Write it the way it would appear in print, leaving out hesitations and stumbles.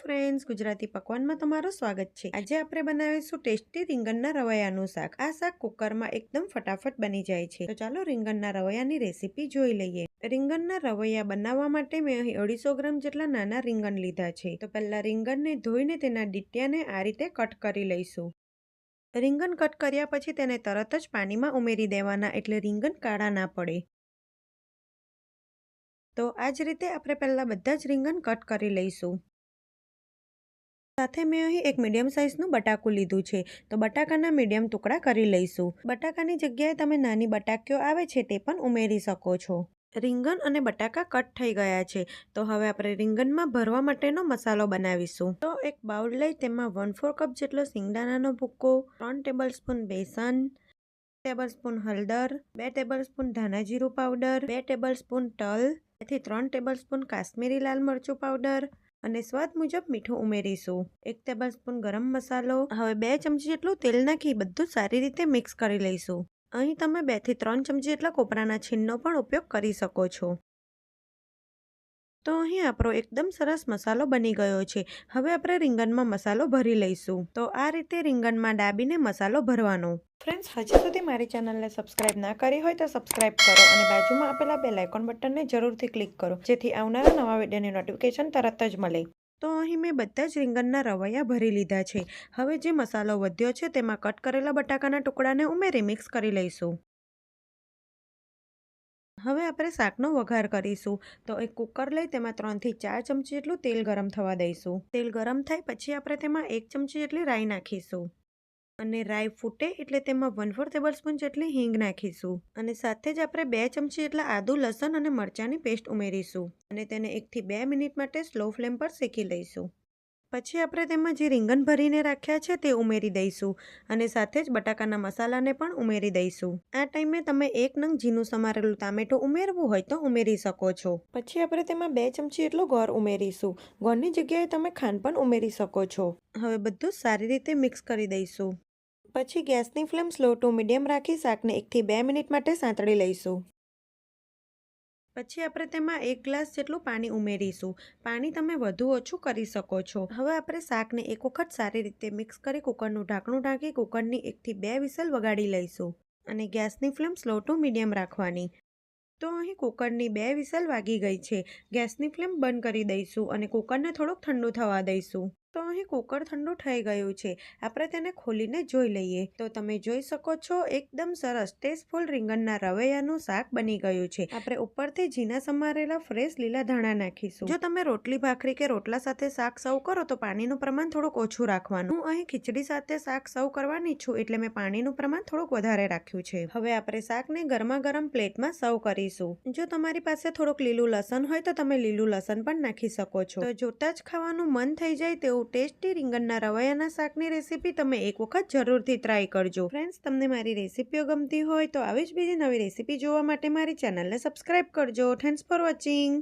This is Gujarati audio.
फ्रेंड्स, गुजराती पकवान में तमाરું स्वागत है। आज આપણે બનાવીશું ટેસ્ટી રીંગણના રવૈયાનું શાક। આ શાક કુકરમાં એકદમ ફટાફટ બની જાય છે। તો ચાલો રીંગણના રવૈયાની રેસીપી જોઈ લઈએ। રીંગણના રવૈયા બનાવવા માટે મેં અહીં 250 ગ્રામ જેટલા નાના રીંગણ લીધા છે। તો પહેલા રીંગણને ધોઈને તેના ડીટિયાને આ રીતે કટ કરી લઈશું। રીંગણ કટ કર્યા પછી તેને તરત જ પાણીમાં ઉમેરી દેવાના, એટલે રીંગણ કાળા ના પડે। તો આ જ રીતે આપણે પહેલા બધા જ રીંગણ કટ કરી લઈશું। સાથે મેં અહીં એક મીડિયમ સાઇઝનું બટાકું લીધું છે। તો બટાકાના મીડિયમ ટુકડા કરી લઈશું। બટાકાની જગ્યાએ તમે નાની બટાકીઓ આવે છે તે પણ ઉમેરી શકો છો। રીંગણ અને બટાકા કટ થઈ ગયા છે। તો હવે આપણે રીંગણમાં ભરવા માટેનો મસાલો બનાવીશું। તો એક બાઉલ લઈ તેમાં 1/4 કપ જેટલો સિંગદાણાનો ભૂક્કો, 3 ટેબલસ્પૂન બેસન, ટેબલસ્પૂન હળદર, 2 ટેબલસ્પૂન ધાણા જીરું પાવડર, 2 ટેબલસ્પૂન તલ, 2 થી 3 ટેબલસ્પૂન કાશ્મીરી લાલ મરચું પાવડર અને સ્વાદ મુજબ મીઠું ઉમેરીશું। 1 ટેબલસ્પૂન ગરમ મસાલો। હવે 2 ચમચી જેટલું તેલ નાખી બધું સારી રીતે મિક્સ કરી લઈશું। અહીં તમે 2 થી 3 ચમચી જેટલા કોપરાના છીણનો પણ ઉપયોગ કરી શકો છો। તો અહીં આપણો એકદમ સરસ મસાલો બની ગયો છે। હવે આપણે રીંગણમાં મસાલો ભરી લઈશું। તો આ રીતે રીંગણમાં દાબીને મસાલો ભરવાનો। ફ્રેન્ડ્સ, હજી સુધી મારી ચેનલને સબસ્ક્રાઇબ ના કરી હોય તો સબસ્ક્રાઇબ કરો અને બાજુમાં આપેલા બેલ આઇકોન બટનને જરૂરથી ક્લિક કરો, જેથી આવનારા નવા વિડીયોની નોટિફિકેશન તરત જ મળે। તો અહીં મેં બધા જ રીંગણના રવૈયા ભરી લીધા છે। હવે જે મસાલો વધ્યો છે તેમાં કટ કરેલા બટાકાના ટુકડાને ઉમેરી મિક્સ કરી લઈશું। હવે આપણે શાકનો વઘાર કરીશું। તો એક કુકર લઈ તેમાં 3 થી 4 ચમચી જેટલું તેલ ગરમ થવા દઈશું। તેલ ગરમ થાય પછી આપણે તેમાં 1 ચમચી જેટલી રાઈ નાખીશું અને રાઈ ફૂટે એટલે તેમાં 1/4 ટેબલસ્પૂન જેટલી હિંગ નાખીશું અને સાથે જ આપણે 2 ચમચી જેટલા આદુ, લસણ અને મરચાંની પેસ્ટ ઉમેરીશું અને તેને 1 થી 2 મિનિટ માટે સ્લો ફ્લેમ પર શેકી લઈશું। પછી આપણે તેમાં જે રીંગણ ભરીને રાખ્યા છે તે ઉમેરી દઈશું અને સાથે જ બટાકાના મસાલાને પણ ઉમેરી દઈશું। આ ટાઈમે તમે 1 નંગ ઝીણું સમારેલું ટામેટું ઉમેરવું હોય તો ઉમેરી શકો છો। પછી આપણે તેમાં 2 ચમચી જેટલો ગોળ ઉમેરીશું। ગોળની જગ્યાએ તમે ખાંડ પણ ઉમેરી શકો છો। હવે બધું સારી રીતે મિક્સ કરી દઈશું। પછી ગેસની ફ્લેમ સ્લો ટુ મીડિયમ રાખી શાકને 1 થી 2 મિનિટ માટે સાંતળી લઈશું। પછી આપણે તેમાં 1 ગ્લાસ જેટલું પાણી ઉમેરીશું। પાણી તમે વધુ ઓછું કરી શકો છો। હવે આપણે શાકને એક વખત સારી રીતે મિક્સ કરી કુકરનું ઢાંકણું ઢાંકી કુકરની 1 થી 2 વિસલ વગાડી લઈશું અને ગેસની ફ્લેમ સ્લો ટુ મીડિયમ રાખવાની। તો અહીં કુકરની 2 વિસલ વાગી ગઈ છે। ગેસની ફ્લેમ બંધ કરી દઈશું અને કુકરને થોડુંક ઠંડુ થવા દઈશું। તો અહીં કુકર ઠંડુ થઈ ગયું છે। આપણે તેને ખોલીને જોઈ લઈએ। તો તમે જોઈ શકો છો એકદમ સરસ ટેસ્ટફુલ રીંગણના રવૈયાનું શાક બની ગયું છે। આપણે ઉપરથી ઝીણા સમારેલા ફ્રેશ લીલા ધાણા નાખીશું। જો તમે રોટલી, ભાખરી કે રોટલા સાથે શાક સર્વ કરો તો પાણીનું પ્રમાણ થોડુંક ઓછું રાખવાનું। હું અહીં ખીચડી સાથે શાક સર્વ કરવાની છું એટલે મેં પાણીનું પ્રમાણ થોડુંક વધારે રાખ્યું છે। હવે આપણે શાકને ગરમા ગરમ પ્લેટમાં સર્વ કરીશું। જો તમારી પાસે થોડુંક લીલું લસણ હોય તો તમે લીલું લસણ પણ નાખી શકો છો। તો જોતા જ ખાવાનું મન થઈ જાય તેવું ટેસ્ટી રીંગણના રવૈયાના શાકની રેસીપી તમે એક વખત જરૂરથી ટ્રાય કરજો। ફ્રેન્ડ્સ, તમને મારી રેસીપીઓ ગમતી હોય તો આવી જ બીજી નવી રેસીપી જોવા માટે મારી ચેનલને સબસ્ક્રાઇબ કરજો। Thanks for watching.